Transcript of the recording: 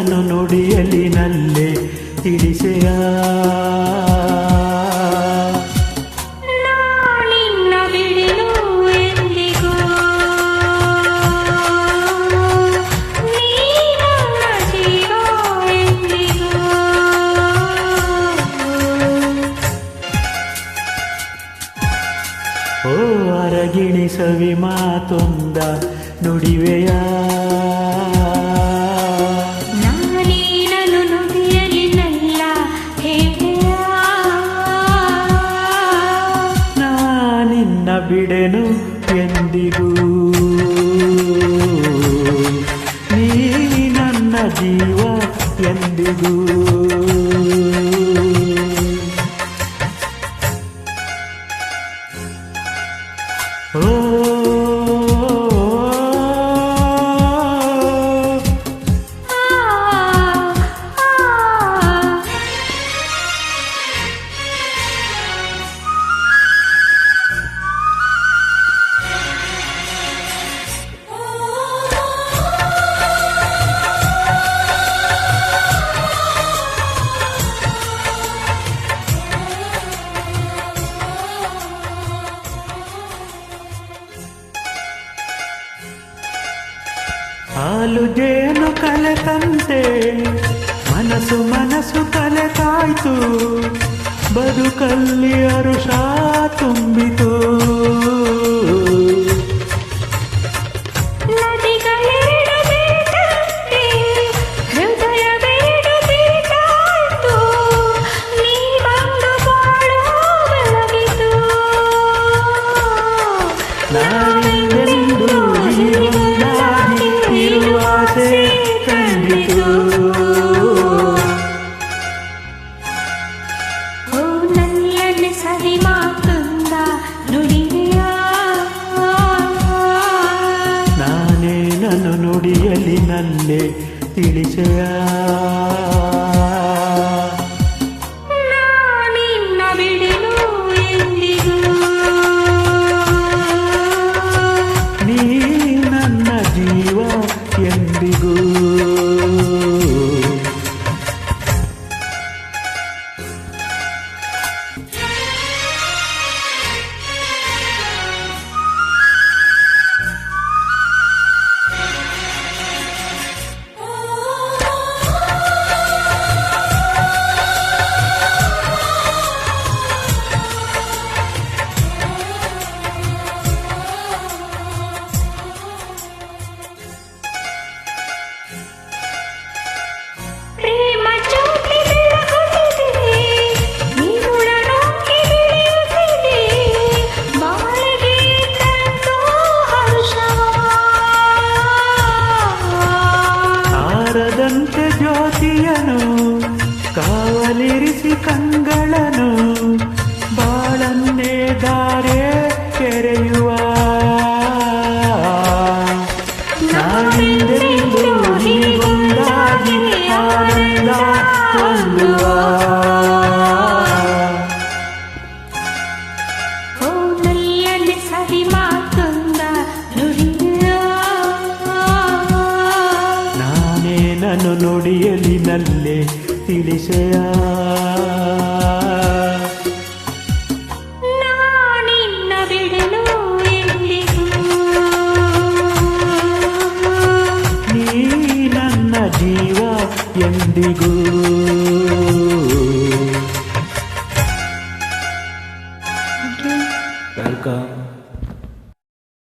ನಾನೇನನು ನುಡಿಯಲಿ ನಲ್ಲೆ ತಿಳಿಸೆಯ ಓ ಅರಗಿಣಿ ಸವಿ ಮಾತೊಂದ ನುಡಿವೆಯ ನಾನೇನನು ನುಡಿಯಲಿ ನಲ್ಲ ಹೇಗೆಯ ನಾನಿನ್ನ ಬಿಡೆನು ಎಂದಿಗೂ ನೀ ನನ್ನ ಜೀವ ಎಂದಿಗೂ ಓ ಹಾಲು ಜೇನು ಕಲೆತಂತೆ ಮನಸ್ಸು ಮನಸ್ಸು ಕಲೆತಾಯ್ತು ಬದುಕಲ್ಲಿ ಅರುಷ ತುಂಬಿತು ನಾವೆಂದೆಂದು ಜೀವನದಾಗಿ ಇರುವ ಆಸೆ ಕಂಡಿತು ಓ ನನ್ನ ಸವಿ ಮಾತೊಂದ ನುಡಿವೆಯ ನಾನೇನನು ನುಡಿಯಲಿ ನಲ್ಲೆ ತಿಳಿಸೆಯ ನಾನಿನ್ನ ಬಿಡೆನು ಎಂದಿಗೂ ನೀ ನನ್ನ ಜೀವ ಎಂದಿಗೂ ಪ್ರೇಮ ಜ್ಯೋತಿ ಬೆಳಗುತ್ತಿದೆ ನೀನುಳನೊಂಗಿ ಬೆಳೆಯುತ್ತಿದೆ ಬಾಳಿಗೆ ತಂದು ಹರ್ಷವ ಆರದಂತೆ ಜ್ಯೋತಿಯನು ಕಾವಲಿರಿಸಿ ಕಂಗಳನು ಬಾಳನ್ನೇ ದಾರೆ ಕೆರೆಯುವ ನಾವಿಂದೆಂದು ಹೀಗೊಂದಾಗಿ ಆನಂದ ಹೊಂದುವ ಓ ನಲ್ಲೆ ಸವಿ ಮಾತೊಂದ ನುಡಿವೆಯ ನಾನೇನನು ನುಡಿಯಲಿ ನಲ್ಲೆ ತಿಳಿಸೆಯ ನಾನಿನ್ನ ಬಿಡೆನು ಎಂದಿಗೂ ನೀ ನನ್ನ ಜೀವ ಎಂದಿಗೂ